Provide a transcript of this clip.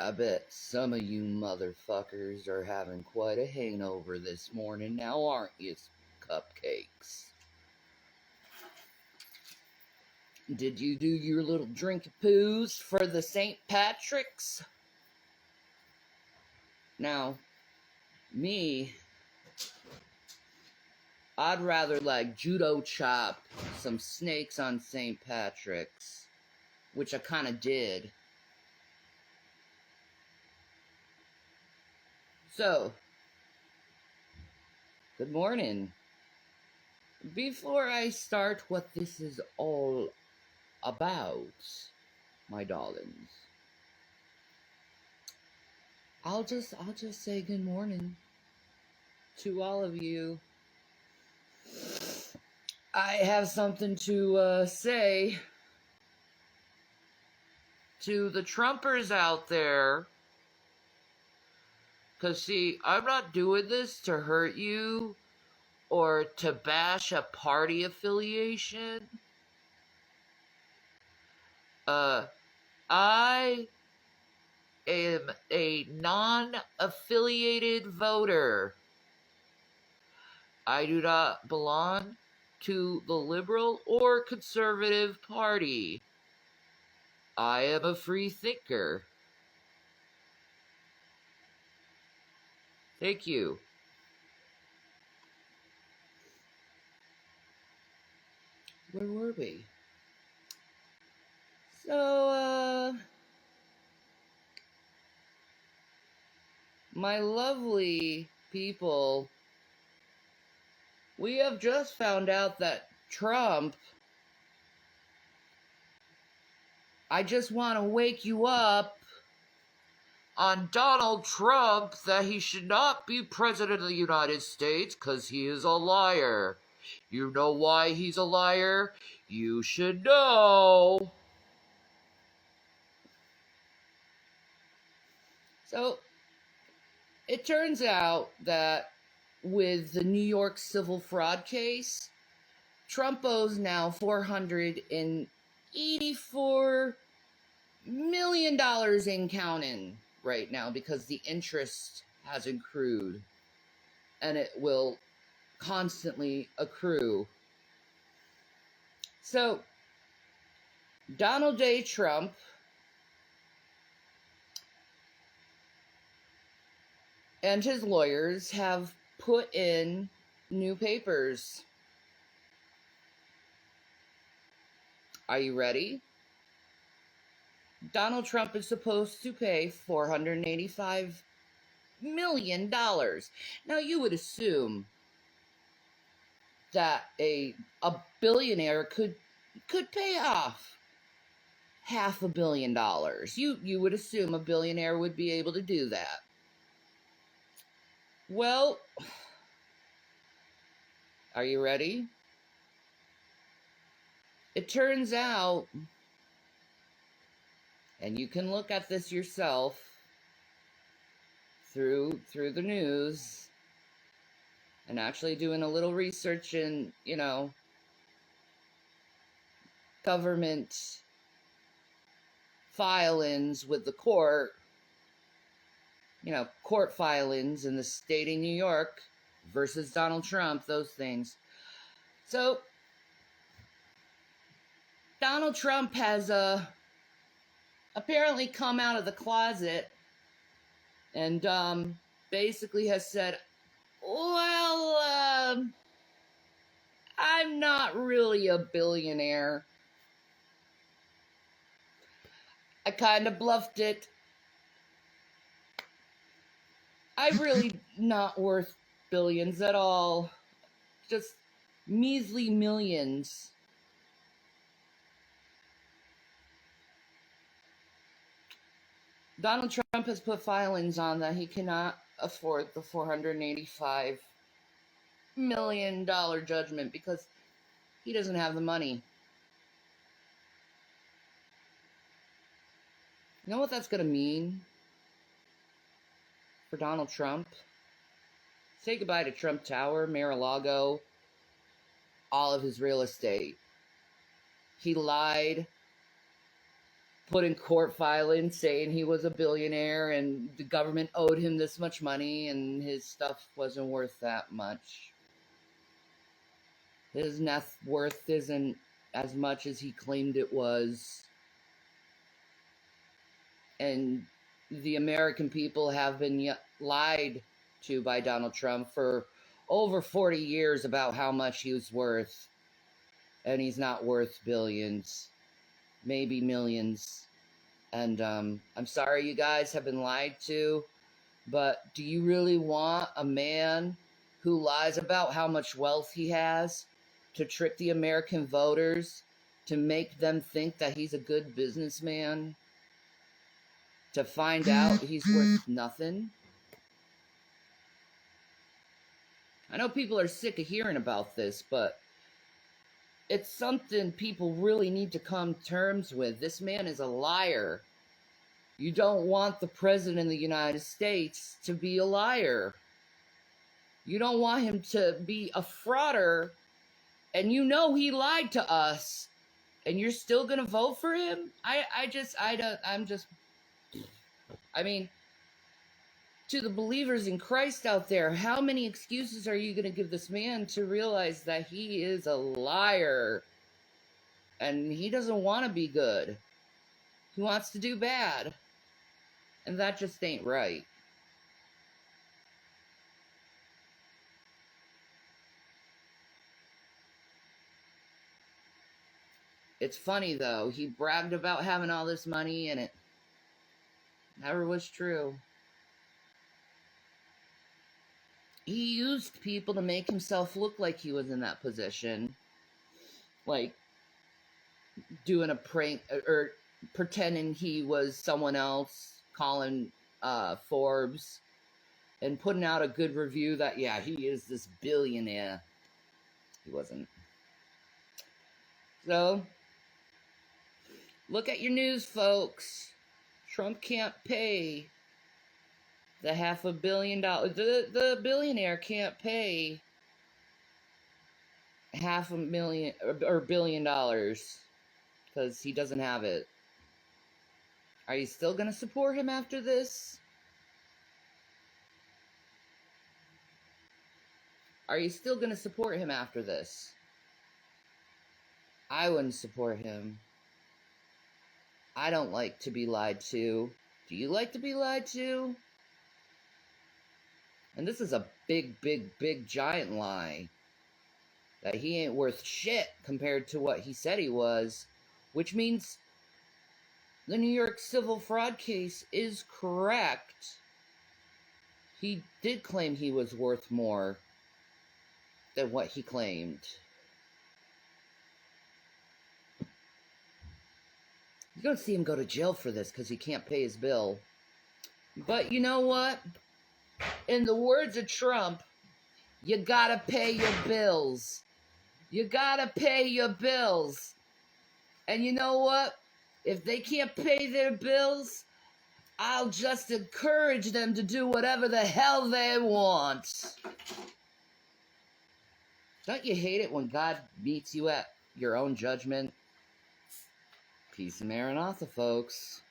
I bet some of you motherfuckers are having quite a hangover this morning now, aren't you, cupcakes? Did you do your little drink-a-poos for the St. Patrick's? Now, me, I'd rather like judo chop some snakes on St. Patrick's, which I kind of did. So, good morning. Before I start what this is all about, my darlings, I'll just say good morning to all of you. I have something to say to the Trumpers out there. 'Cause see, I'm not doing this to hurt you or to bash a party affiliation. I am a non-affiliated voter. I do not belong to the Liberal or Conservative Party. I am a free thinker. Thank you. Where were we? So, my lovely people, we have just found out that Trump, I just want to wake you up on Donald Trump that he should not be president of the United States because he is a liar. You know why he's a liar? You should know. So, it turns out that with the New York civil fraud case, Trump owes now $484 million in counting right now because the interest has accrued and it will constantly accrue. So, Donald J. Trump and his lawyers have put in new papers. Are you ready? Donald Trump is supposed to pay $485 million. Now, you would assume that a billionaire could pay off $500 million. You would assume a billionaire would be able to do that. Well, are you ready? It turns out, and you can look at this yourself through the news and actually doing a little research in, government filings with the court, court filings in the state of New York versus Donald Trump, those things. So, Donald Trump has apparently come out of the closet and basically has said, well, I'm not really a billionaire. I kind of bluffed it. I'm really not worth billions at all. Just measly millions. Donald Trump has put filings on that he cannot afford the $485 million judgment because he doesn't have the money. You know what that's going to mean for Donald Trump? Say goodbye to Trump Tower, Mar-a-Lago, all of his real estate. He lied put in court filings saying he was a billionaire and the government owed him this much money and his stuff wasn't worth that much. His net worth isn't as much as he claimed it was. And the American people have been lied to by Donald Trump for over 40 years about how much he was worth. And he's not worth billions, maybe millions. And I'm sorry you guys have been lied to, but do you really want a man who lies about how much wealth he has to trick the American voters, to make them think that he's a good businessman, to find out he's worth nothing? I know people are sick of hearing about this, but it's something people really need to come to terms with. This man is a liar. You don't want the President of the United States to be a liar. You don't want him to be a frauder, and you know he lied to us, and you're still going to vote for him? I mean, to the believers in Christ out there, how many excuses are you going to give this man to realize that he is a liar and he doesn't want to be good? He wants to do bad. And that just ain't right. It's funny, though. He bragged about having all this money, and it never was true. He used people to make himself look like he was in that position. Like doing a prank or pretending he was someone else, calling Forbes and putting out a good review that, yeah, he is this billionaire. He wasn't. So, look at your news, folks. Trump can't pay the $500 million. The billionaire can't pay $500,000 or $1 billion because he doesn't have it. Are you still going to support him after this? Are you still going to support him after this? I wouldn't support him. I don't like to be lied to. Do you like to be lied to? And this is a big, big, big, giant lie. That he ain't worth shit compared to what he said he was. Which means the New York civil fraud case is correct. He did claim he was worth more than what he claimed. You're going to see him go to jail for this because he can't pay his bill. But you know what? In the words of Trump, you gotta pay your bills. You gotta pay your bills. And you know what? If they can't pay their bills, I'll just encourage them to do whatever the hell they want. Don't you hate it when God meets you at your own judgment? Peace and Maranatha, folks.